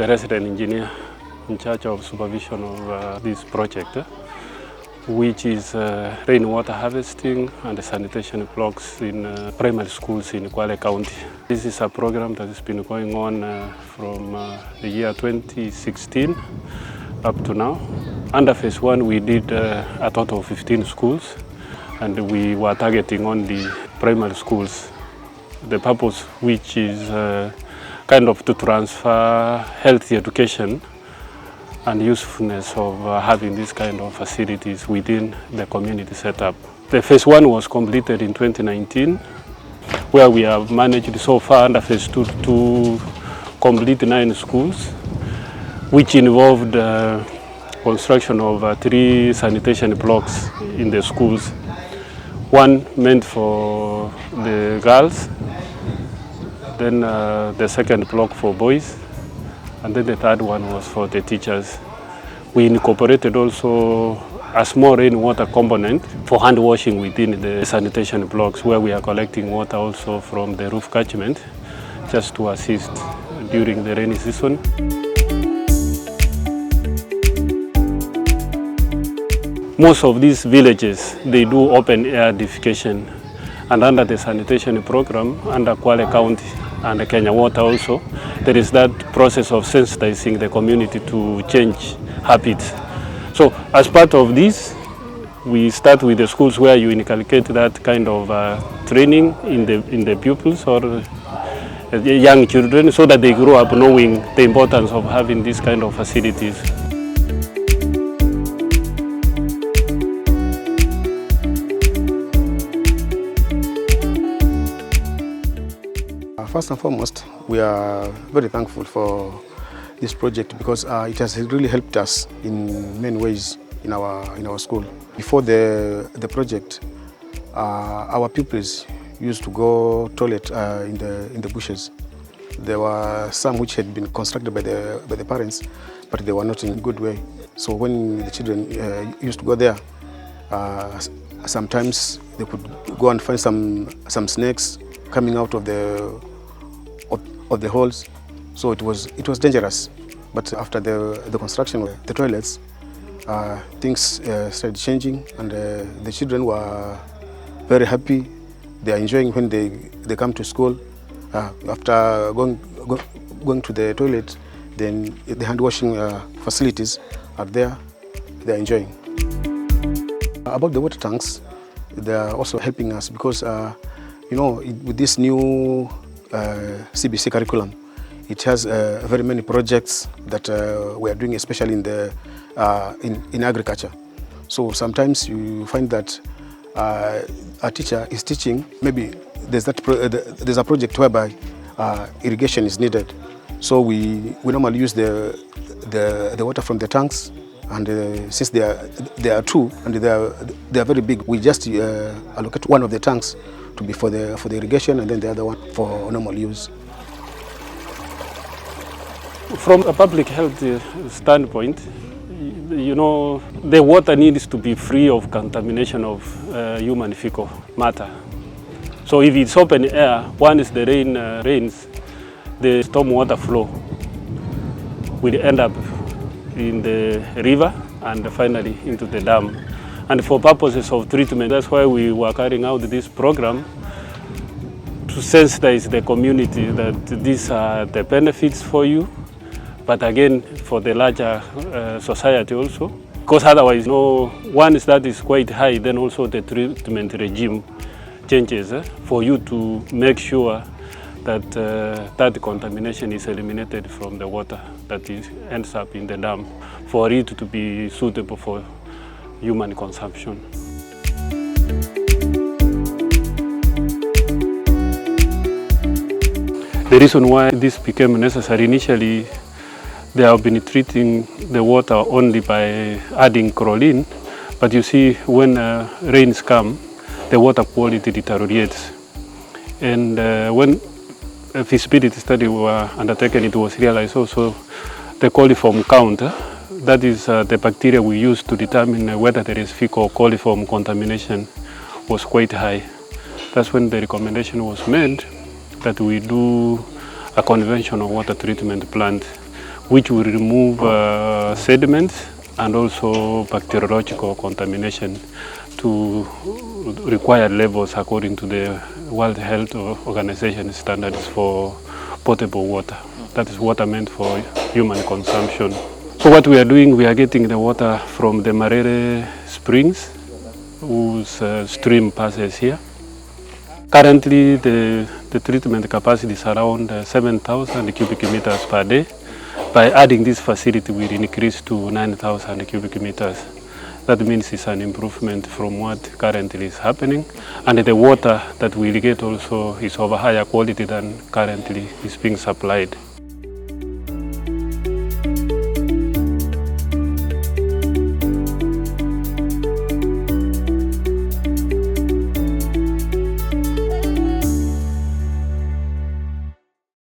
the resident engineer in charge of supervision of this project, which is rainwater harvesting and sanitation blocks in primary schools in Kwale County. This is a program that has been going on from the year 2016 up to now. Under phase 1, we did a total of 15 schools, and we were targeting only primary schools. The purpose, which is kind of to transfer healthy education and usefulness of having this kind of facilities within the community setup. The phase 1 was completed in 2019, where we have managed so far under phase 2 to complete 9 schools, which involved construction of 3 sanitation blocks in the schools. One meant for the girls, then the second block for boys, and then the third one was for the teachers. We incorporated also a small rainwater component for hand washing within the sanitation blocks, where we are collecting water also from the roof catchment just to assist during the rainy season. Most of these villages, they do open air defecation, and under the sanitation program, under Kwale County and Kenya Water also, there is that process of sensitizing the community to change habits. So as part of this, we start with the schools where you inculcate that kind of training in the pupils or young children, so that they grow up knowing the importance of having these kind of facilities. First and foremost, we are very thankful for this project because it has really helped us in many ways in our school. Before the project, our pupils used to go toilet in the bushes. There were some which had been constructed by the parents, but they were not in a good way. So when the children used to go there, sometimes they could go and find some snakes coming out of the holes, so it was dangerous. But after the construction of the toilets, things started changing, and the children were very happy. They are enjoying when they come to school. After going to the toilet, then the hand washing facilities are there. They are enjoying. About the water tanks, they are also helping us because with this new CBC curriculum, it has very many projects that we are doing, especially in agriculture. So sometimes you find that a teacher is teaching, maybe there's a project whereby irrigation is needed. So we normally use the water from the tanks, and since they are 2 and they are very big, we just allocate one of the tanks to be for the irrigation, and then the other one for normal use. From a public health standpoint, the water needs to be free of contamination of human fecal matter. So if it's open air, once the rain rains, the storm water flow will end up in the river and finally into the dam. And for purposes of treatment, that's why we were carrying out this program to sensitize the community that these are the benefits for you, but again for the larger society also. Because otherwise, once that is quite high, then also the treatment regime changes for you to make sure that that contamination is eliminated from the water that ends up in the dam for it to be suitable for human consumption. The reason why this became necessary, initially they have been treating the water only by adding chlorine, but you see when rains come, the water quality deteriorates. And when a feasibility study were undertaken, it was realized also the coliform count, that is the bacteria we use to determine whether there is fecal coliform contamination, was quite high. That's when the recommendation was made that we do a conventional water treatment plant, which will remove sediments and also bacteriological contamination to required levels according to the World Health Organization standards for potable water. That is water meant for human consumption. So what we are doing, we are getting the water from the Marere springs, whose stream passes here. Currently, the treatment capacity is around 7,000 cubic meters per day. By adding this facility, we will increase to 9,000 cubic meters. That means it's an improvement from what currently is happening. And the water that we get also is of a higher quality than currently is being supplied.